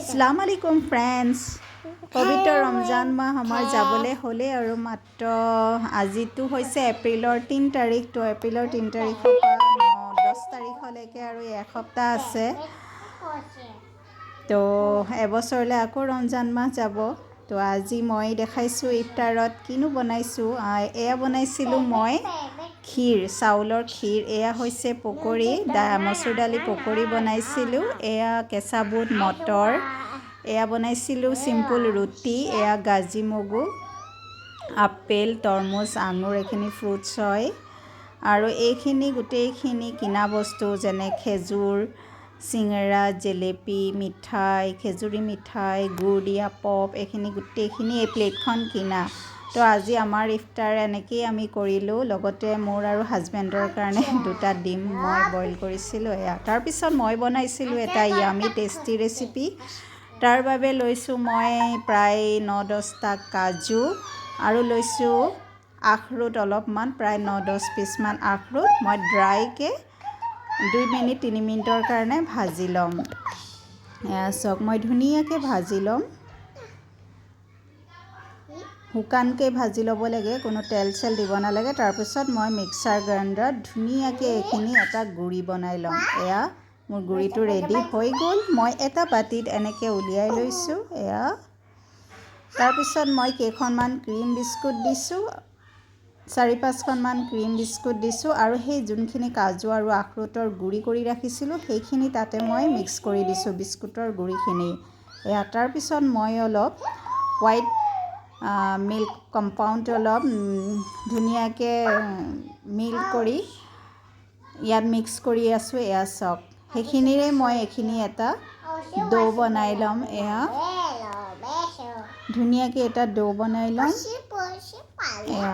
अस्सलाम वालेकुम फ्रेंड्स पवित्र रमजान माह हमार जाबले होले और मात्र आजितु होइसे एप्रिलर 3 तारिख तो एप्रिलर 3 तारिखर পৰা 10 तारिखলৈকে আৰু এক সপ্তাহ আছে তো এবছৰলে আকৌ ৰমজান মাহ যাব তো আজি মই দেখাইছো ইফতাৰত কিনো বনাইছো এয়া বনাইছিলো মই खीर चाउलर खीर एया होइसे पकड़ी मसुर दाली पकड़ी बनाइसिलु एया केঁচা बुट मटर एया बनाइसिलु सिम्पल रुटी एया गाजी मगु आपेल तरमुज आंगुर एखिनि फ्रुट्स হয় আৰু এইখিনি গোটেইখিনি কিনা বস্তু যেনে খেজুৰ সিংৰা জেলেপি মিঠাই খেজুৰি মিঠাই গুড় দিয়া পপ এখিনি গোটেইখিনি এই প্লেটখন কিনা तो আজি আমাৰ ইফতাৰ এনেকৈ আমি কৰিলো লগতে মোৰ আৰু হাজবেণ্ডৰ কাৰণে দুটা ডিম মই বইল কৰিছিলো এয়া তাৰ পিছত মই বনাইছিলো এটা ইয়ামি টেস্টি ৰেচিপি তাৰ বাবে লৈছো মই প্ৰায় 9-10 টা কাজু আৰু লৈছো আখৰোট অলপমান প্ৰায় 9-10 পিস মান আখৰোট মই ড্ৰাই কে 2 মিনিট 3 মিনিটৰ কাৰণে ভাজি লম এয়া সক মই ধুনিয়াকে ভাজি লম हुकान के भाजी लब लगे कोनो तेल सेल দিব নালাগে তাৰ পিছত মই মিক্সাৰ গ্ৰাইণ্ডাৰত ধুনিয়াকে এখিনি এটা গুড়ি বনাই লম এয়া মোৰ গুড়িটো ৰেডি হৈ গল মই এটা বাটিত এনেকে উলিয়াই লৈছো এয়া তাৰ পিছত মই কেখনমান ক্ৰীম বিস্কুট দিছো 4-5 খনমান ক্ৰীম বিস্কুট দিছো আৰু সেই যোনখিনি কাজু আৰু আখৰোটৰ গুড়ি কৰি ৰাখিছিলো সেইখিনি তাতে মই মিক্স কৰি দিছো বিস্কুটৰ গুড়িখিনি এয়া তাৰ পিছত মই অলপ হোৱাইট मिल्क कम्पाउंड अलप धुनियाके मिल्क करी याद मिक्स करी आसु एया सक हेखिनिरे মই এখিনি এটা ডো বনাই লম এয়া ধুনিয়াকে এটা ডো বনাই লম এয়া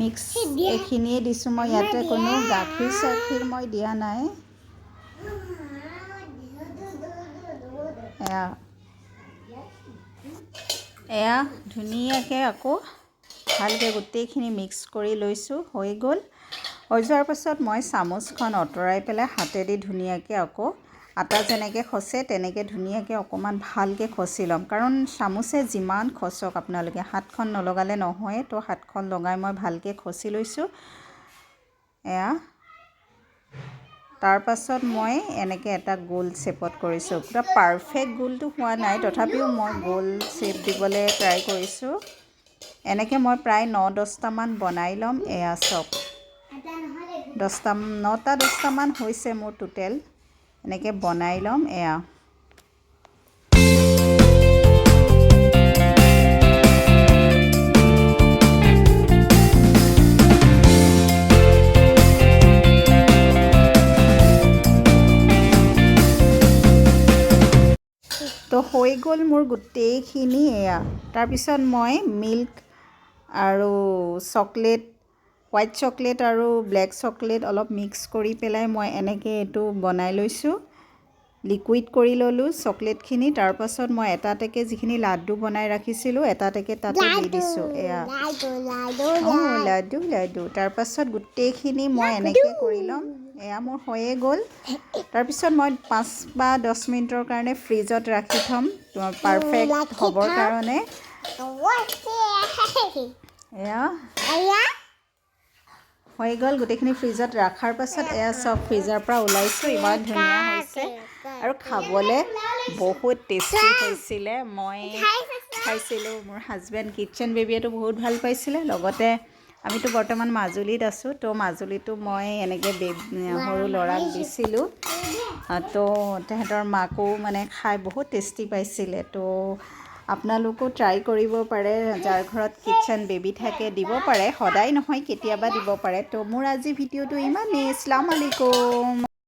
মিক্স এখিনিয়ে দিছো মই ইয়াতে কোনো গাখীৰ সাখীৰ মই দিয়া নাই এয়া এয়া ধুনিয়াকে আকৌ ভালকে গোটেইখিনি মিক্স কৰি লৈছো হৈ গল হৈ যোৱাৰ পাছত মই চামুচখন অতৰাই পেলাই হাতেদি ধুনিয়াকে আকৌ আটা যেনেকে খসে তেনেকে ধুনিয়াকে অকমান ভালকে খসি লম কাৰণ চামুচে যিমান খসক আপোনালোকে হাতখন নলগালে নহয় তো হাতখন লগাই মই ভালকে খসি লৈছো এয়া তাৰ পাছত মই এনেকে এটা গোল শেপত কৰিছো পুৰা পাৰফেক্ট গোলটো হোৱা নাই তথাপিও মই গোল শেপ দিবলে ট্ৰাই কৰিছো এনেকে মই প্ৰায় 9-10 টা মান বনাই লম এয়া সব 9-10 টা মান হৈছে মোৰ টোটাল এনেকে বনাই লম এয়া तो হৈ গল মোৰ গুটেইখিনি এয়া তাৰ পিছত মই মিল্ক আৰু চকলেট হোৱাইট চকলেট আৰু ব্ল্যাক চকলেট অলপ মিক্স কৰি পেলাই মই এনেকে এটো বনাই লৈছো লিকুইড কৰি ললো চকলেটখিনি তাৰ পাছত মই এটাটেকে যিখিনি লাড্ডু বনাই ৰাখিছিলো এটাটেকে তাতে দি দিছো এয়া লাড্ডু তাৰ পাছত গুটেইখিনি মই এনেকে কৰি লম এয়া মোৰ হৈয়ে গল তাৰ পিছত মই 5 বা 10 মিনিটৰ কাৰণে ফ্ৰিজত ৰাখি থম পাৰফেক্ট হবৰ কাৰণে এয়া হৈ গল গুটেইখিনি ফ্ৰিজত ৰাখাৰ পাছত এয়া সব ফ্ৰিজাৰ পৰা ওলাইছো ইমান ধুনিয়া হৈছে আৰু খাবলে বহুত টেস্টি হৈছিলে মই খাইছিলো মোৰ হাজবেণ্ড কিচেন বেবিয়েটো বহুত ভাল পাইছিলে লগতে আমিতো বৰ্তমান মাজুলীত আছো তো মাজুলীটো মই এনেকে সৰু লৰাক দিছিলো তো তেহেতৰ মাকো মানে খাই বহুত টেস্টি পাইছিলে তো আপোনালোকো ট্ৰাই কৰিব পাৰে যাৰ ঘৰত কিচেন বেবি থাকে দিব পাৰে সদায় নহয় কেতিয়াবা দিব পাৰে তো মোৰ আজি ভিডিওটো ইমানেই আসসালামু আলাইকুম